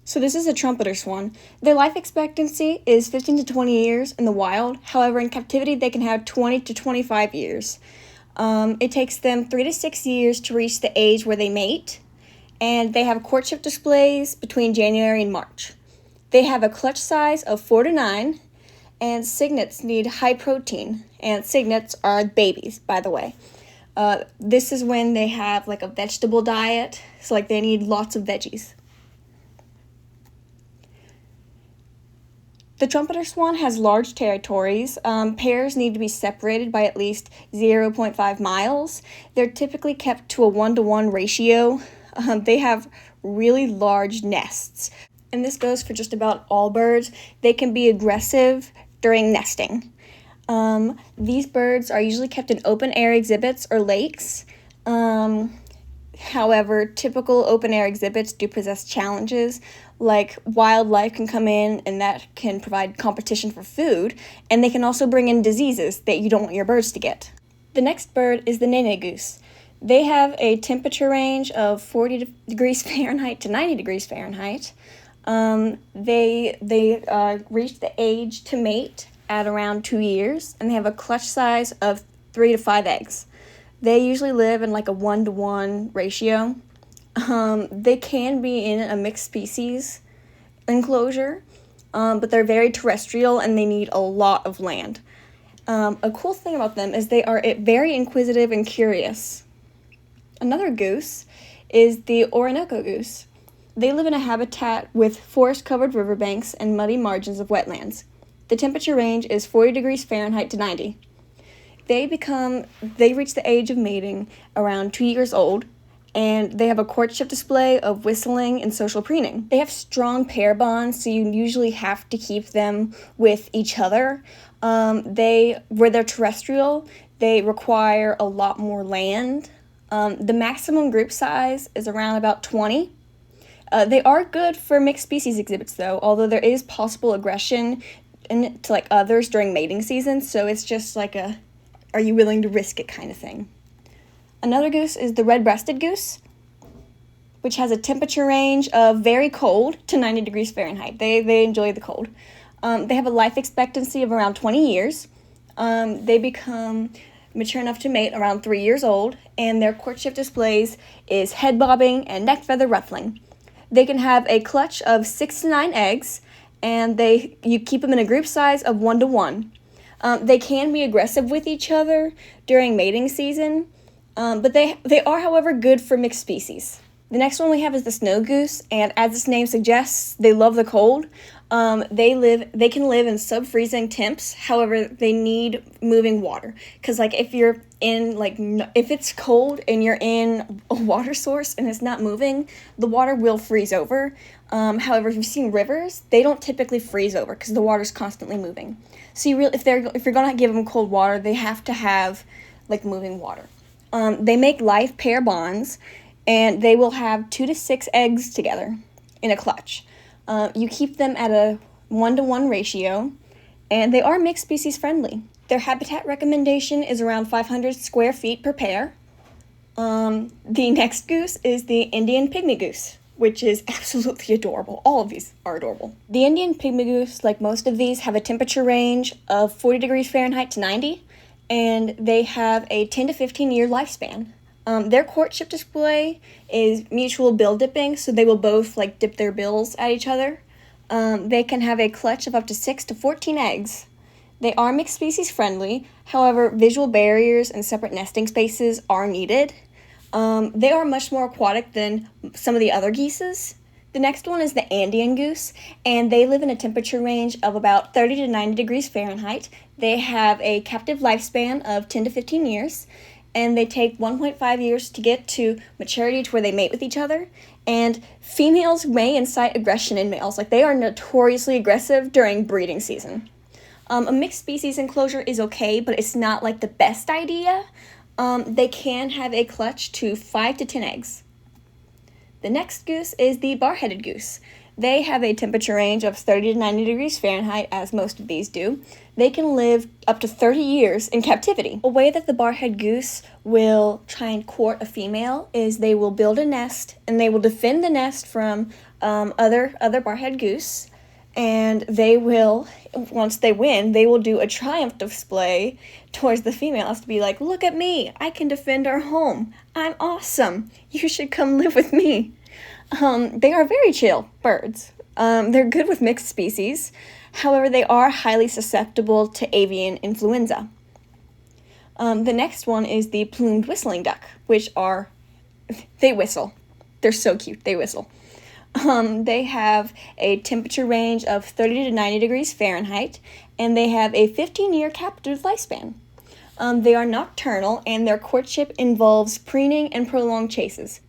So this is a trumpeter swan. Their life expectancy is 15 to 20 years in the wild. However, in captivity, they can have 20 to 25 years. It takes them 3 to 6 years to reach the age where they mate, and they have courtship displays between January and March. They have a clutch size of 4 to 9, and cygnets need high protein, and cygnets are babies, by the way. This is when they have like a vegetable diet, so like they need lots of veggies. The trumpeter swan has large territories. Pairs need to be separated by at least 0.5 miles. They're typically kept to a 1-to-1 ratio. They have really large nests. And this goes for just about all birds. They can be aggressive during nesting. These birds are usually kept in open-air exhibits or lakes. However, typical open-air exhibits do possess challenges, like wildlife can come in and that can provide competition for food, and they can also bring in diseases that you don't want your birds to get. The next bird is the nene goose. They have a temperature range of 40 degrees Fahrenheit to 90 degrees Fahrenheit. They reach the age to mate at around 2 years, and they have a clutch size of 3 to 5 eggs. They usually live in like a 1-to-1 ratio. They can be in a mixed species enclosure, but they're very terrestrial and they need a lot of land. A cool thing about them is they are very inquisitive and curious. Another goose is the Orinoco goose. They live in a habitat with forest-covered riverbanks and muddy margins of wetlands. The temperature range is 40 degrees Fahrenheit to 90. They reach the age of mating around 2 years old, and they have a courtship display of whistling and social preening. They have strong pair bonds, so you usually have to keep them with each other. Where they're terrestrial, they require a lot more land. The maximum group size is around about 20. They are good for mixed species exhibits, though, although there is possible aggression to like others during mating season, so it's just like a are you willing to risk it kind of thing. Another goose is the red-breasted goose, which has a temperature range of very cold to 90 degrees Fahrenheit. They enjoy the cold. They have a life expectancy of around 20 years. They become mature enough to mate around 3 years old, and their courtship displays is head bobbing and neck feather ruffling. They can have a clutch of 6 to 9 eggs, and you keep them in a group size of 1-to-1. They can be aggressive with each other during mating season, but they are, however, good for mixed species. The next one we have is the snow goose, and as its name suggests, they love the cold. They can live in sub-freezing temps. However, they need moving water, because like if it's cold and you're in a water source and it's not moving, the water will freeze over. However, if you've seen rivers, they don't typically freeze over because the water's constantly moving. So if you're gonna give them cold water, they have to have like moving water. They make life pair bonds, and they will have 2 to 6 eggs together in a clutch. You keep them at a 1-to-1 ratio, and they are mixed species friendly. Their habitat recommendation is around 500 square feet per pair. The next goose is the Indian pygmy goose, which is absolutely adorable. All of these are adorable. The Indian pygmy goose, like most of these, have a temperature range of 40 degrees Fahrenheit to 90, and they have a 10 to 15 year lifespan. Their courtship display is mutual bill dipping, so they will both like dip their bills at each other. They can have a clutch of up to 6 to 14 eggs. They are mixed species friendly, however, visual barriers and separate nesting spaces are needed. They are much more aquatic than some of the other geeses. The next one is the Andean goose, and they live in a temperature range of about 30 to 90 degrees Fahrenheit. They have a captive lifespan of 10 to 15 years, and they take 1.5 years to get to maturity to where they mate with each other. And females may incite aggression in males. Like, they are notoriously aggressive during breeding season. A mixed species enclosure is okay, but it's not like the best idea. They can have a clutch to 5 to 10 eggs. The next goose is the bar-headed goose. They have a temperature range of 30 to 90 degrees Fahrenheit, as most of these do. They can live up to 30 years in captivity. A way that the bar-headed goose will try and court a female is they will build a nest, and they will defend the nest from other barhead goose, and they will, once they win, they will do a triumph display towards the females to be like, look at me, I can defend our home, I'm awesome, you should come live with me. They are very chill birds. They're good with mixed species, however they are highly susceptible to avian influenza. The next one is the plumed whistling duck, they whistle. They're so cute, they whistle. They have a temperature range of 30 to 90 degrees Fahrenheit, and they have a 15-year captive lifespan. They are nocturnal, and their courtship involves preening and prolonged chases,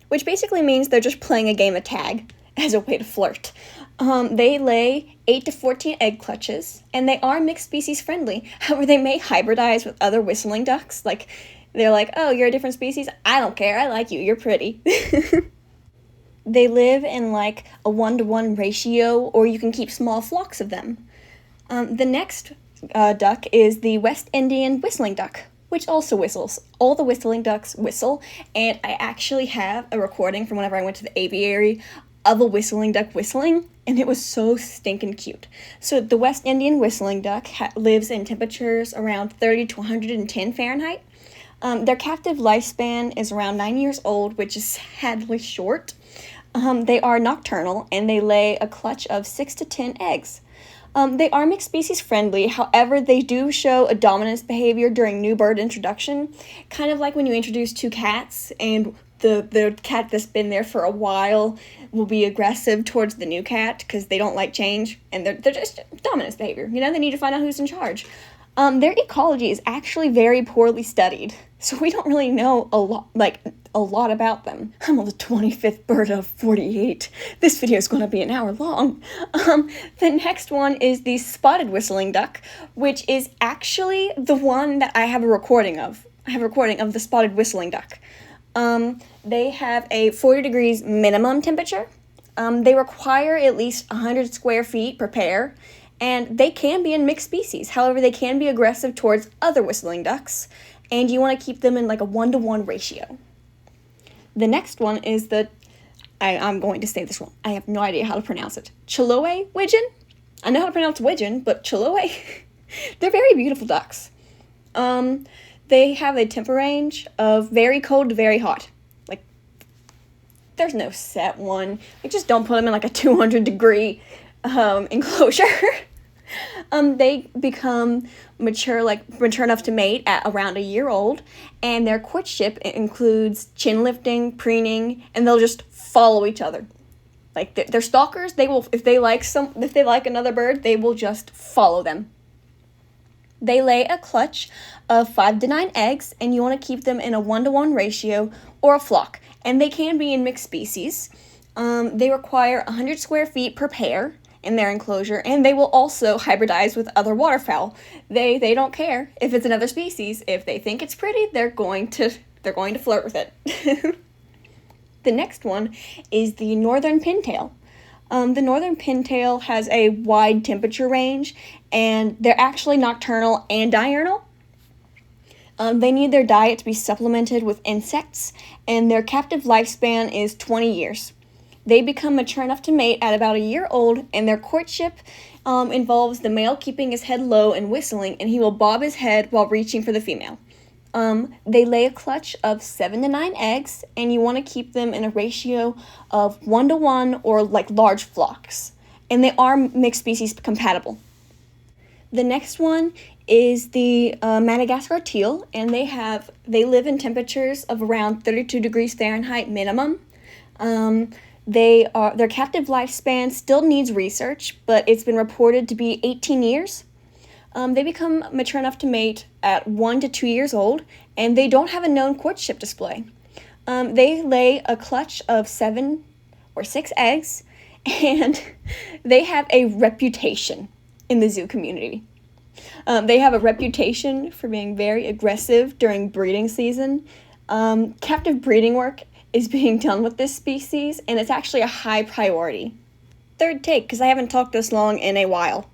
which basically means they're just playing a game of tag as a way to flirt. They lay 8 to 14 egg clutches, and they are mixed species friendly. However, they may hybridize with other whistling ducks. Like, they're like, oh, you're a different species? I don't care, I like you, you're pretty. They live in like a 1-to-1 ratio, or you can keep small flocks of them. The next duck is the West Indian whistling duck, which also whistles. All the whistling ducks whistle, and I actually have a recording from whenever I went to the aviary of a whistling duck whistling, and it was so stinking cute. So the West Indian whistling duck lives in temperatures around 30 to 110 Fahrenheit. Their captive lifespan is around 9 years old, which is sadly short. They are nocturnal, and they lay a clutch of 6 to 10 eggs. They are mixed species friendly, however, they do show a dominance behavior during new bird introduction, kind of like when you introduce two cats, and the cat that's been there for a while will be aggressive towards the new cat because they don't like change, and they're just dominance behavior. You know, they need to find out who's in charge. Their ecology is actually very poorly studied, so we don't really know a lot about them. I'm on the 25th bird of 48. This video is going to be an hour long. The next one is the spotted whistling duck, which is actually the one that I have a recording of. I have a recording of the spotted whistling duck. They have a 40 degrees minimum temperature. They require at least 100 square feet per pair, and they can be in mixed species. However, they can be aggressive towards other whistling ducks, and you want to keep them in like a 1-to-1 ratio. The next one is I'm going to say this wrong. I have no idea how to pronounce it. Chiloe widgeon? I know how to pronounce widgeon, but Chiloe? They're very beautiful ducks. They have a temper range of very cold to very hot. Like, there's no set one. Like, just don't put them in like a 200-degree enclosure. They become mature enough to mate at around a year old, and their courtship includes chin lifting, preening, and they'll just follow each other. Like, they're stalkers. They will, if they like another bird, they will just follow them. They lay a clutch of 5 to 9 eggs, and you want to keep them in a 1-to-1 ratio or a flock, and they can be in mixed species. They require 100 square feet per pair in their enclosure, and they will also hybridize with other waterfowl. They don't care if it's another species. If they think it's pretty, they're going to flirt with it. The next one is the northern pintail. The northern pintail has a wide temperature range, and they're actually nocturnal and diurnal. They need their diet to be supplemented with insects, and their captive lifespan is 20 years. They become mature enough to mate at about a year old, and their courtship involves the male keeping his head low and whistling, and he will bob his head while reaching for the female. They lay a clutch of 7 to 9 eggs, and you want to keep them in a ratio of 1-to-1 or like large flocks, and they are mixed species compatible. The next one is the Madagascar teal, and they live in temperatures of around 32 degrees Fahrenheit minimum. Their captive lifespan still needs research, but it's been reported to be 18 years. They become mature enough to mate at 1 to 2 years old, and they don't have a known courtship display. They lay a clutch of 7 or 6 eggs, and they have a reputation in the zoo community. They have a reputation for being very aggressive during breeding season. Captive breeding work is being done with this species, and it's actually a high priority. third take because I haven't talked this long in a while.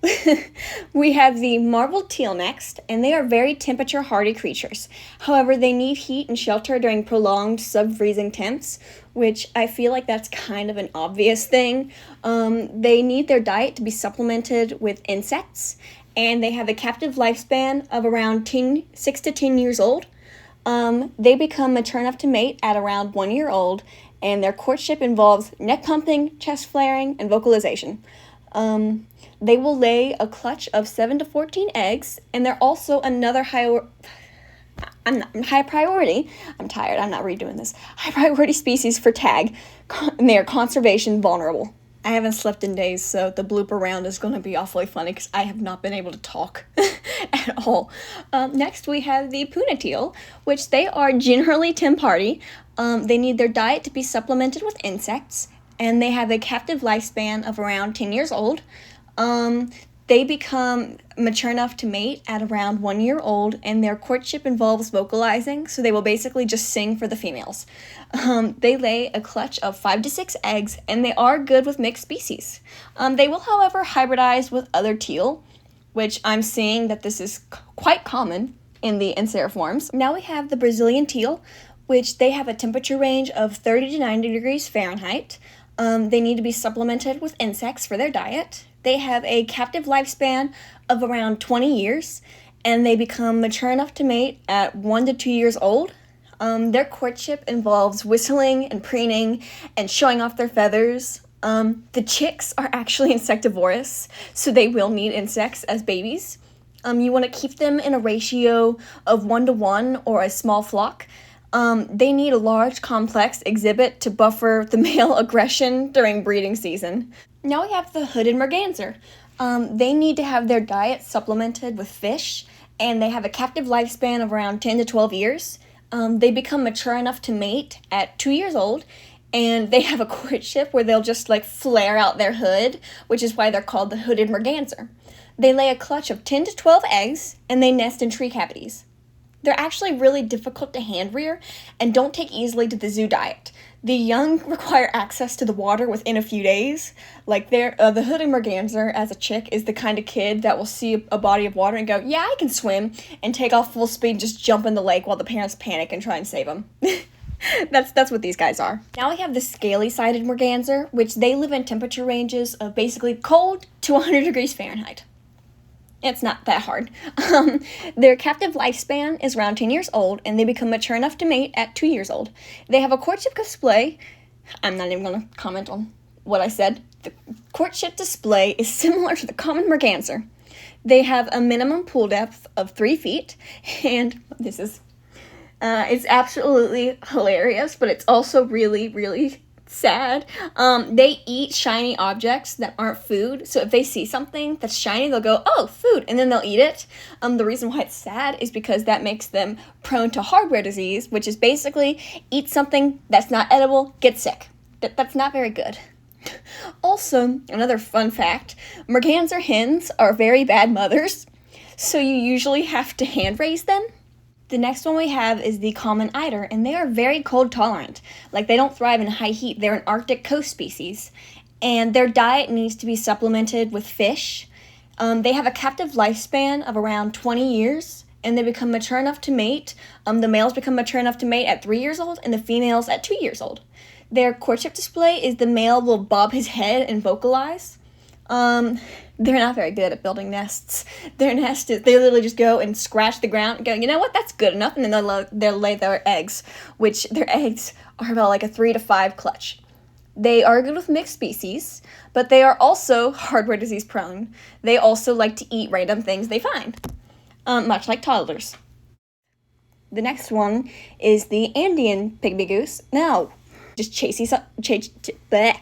We have the marbled teal next, and they are very temperature hardy creatures. However, they need heat and shelter during prolonged sub-freezing temps, which I feel like that's kind of an obvious thing. They need their diet to be supplemented with insects, and they have a captive lifespan of around 6 to 10 years old. They become mature enough to mate at around 1 year old, and their courtship involves neck pumping, chest flaring, and vocalization. They will lay a clutch of 7 to 14 eggs, and they're also another high priority. I'm tired, I'm not redoing this. High priority species for tag, and they are conservation vulnerable. I haven't slept in days, so the blooper round is going to be awfully funny because I have not been able to talk at all. Next, we have the puna teal, which they are generally temp hardy. They need their diet to be supplemented with insects, and they have a captive lifespan of around 10 years old. They become mature enough to mate at around 1 year old, and their courtship involves vocalizing, so they will basically just sing for the females. They lay a clutch of 5 to 6 eggs, and they are good with mixed species. They will, however, hybridize with other teal, which I'm seeing that this is quite common in the Anseriformes. Now we have the Brazilian teal, which they have a temperature range of 30 to 90 degrees Fahrenheit. They need to be supplemented with insects for their diet. They have a captive lifespan of around 20 years, and they become mature enough to mate at 1 to 2 years old. Their courtship involves whistling and preening and showing off their feathers. The chicks are actually insectivorous, so they will need insects as babies. You want to keep them in a ratio of 1 to 1 or a small flock. They need a large, complex exhibit to buffer the male aggression during breeding season. Now we have the hooded merganser. They need to have their diet supplemented with fish, and they have a captive lifespan of around 10 to 12 years. They become mature enough to mate at 2 years old, and they have a courtship where they'll just flare out their hood, which is why they're called the hooded merganser. They lay a clutch of 10 to 12 eggs, and they nest in tree cavities. They're actually really difficult to hand rear and don't take easily to the zoo diet. The young require access to the water within a few days. The hooded merganser as a chick is the kind of kid that will see a body of water and go, yeah, I can swim, and take off full speed and just jump in the lake while the parents panic and try and save them. That's what these guys are. Now we have the scaly-sided merganser, which they live in temperature ranges of basically cold to 100 degrees Fahrenheit. It's not that hard. Their captive lifespan is around 10 years old, and they become mature enough to mate at 2 years old. They have a courtship display. I'm not even going to comment on what I said. The courtship display is similar to the common merganser. They have a minimum pool depth of 3 feet, and this is, it's absolutely hilarious, but it's also really, really sad. They eat shiny objects that aren't food, so if they see something that's shiny, they'll go, oh, food, and then they'll eat it. The reason why it's sad is because that makes them prone to hardware disease, which is basically eat something that's not edible, get sick. That's not very good. Also, another fun fact, merganser hens are very bad mothers, so you usually have to hand raise them. The next one we have is the common eider, and they are very cold tolerant. They don't thrive in high heat. They're an Arctic coast species, and their diet needs to be supplemented with fish. They have a captive lifespan of around 20 years, and they become mature enough to mate. The males become mature enough to mate at 3 years old, and the females at 2 years old. Their courtship display is the male will bob his head and vocalize. They're not very good at building nests. Their nest is, they literally just go and scratch the ground and go, you know what, that's good enough, and then they'll lay their eggs, which their eggs are about a 3 to 5 clutch. They are good with mixed species, but they are also hardware disease prone. They also like to eat random things they find, much like toddlers. The next one is the Andean pygmy goose. No, just bleh.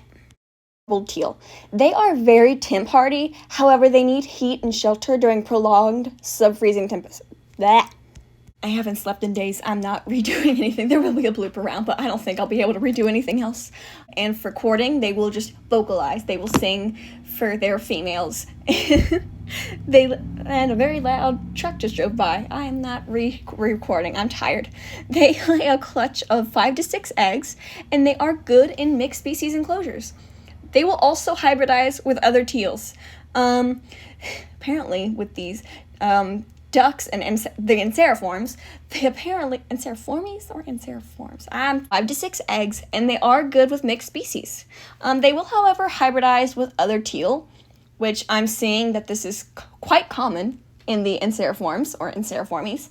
Teal. They are very temp hardy, however they need heat and shelter during prolonged sub-freezing temperatures. I haven't slept in days. I'm not redoing anything. There will be a blooper round, but I don't think I'll be able to redo anything else. And for courting, they will just vocalize. They will sing for their females. And a very loud truck just drove by. I am not recording. I'm tired. They lay a clutch of 5 to 6 eggs, and they are good in mixed species enclosures. They will also hybridize with other teals. Apparently, with these ducks and the Anseriforms, they apparently Anseriformes or Anseriforms. 5 to 6 eggs, and they are good with mixed species. They will, however, hybridize with other teal, which I'm seeing that this is quite common in the Anseriforms or Anseriformes.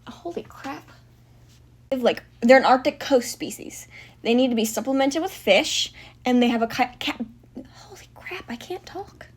Holy crap. They're an Arctic coast species. They need to be supplemented with fish, and they have a holy crap, I can't talk.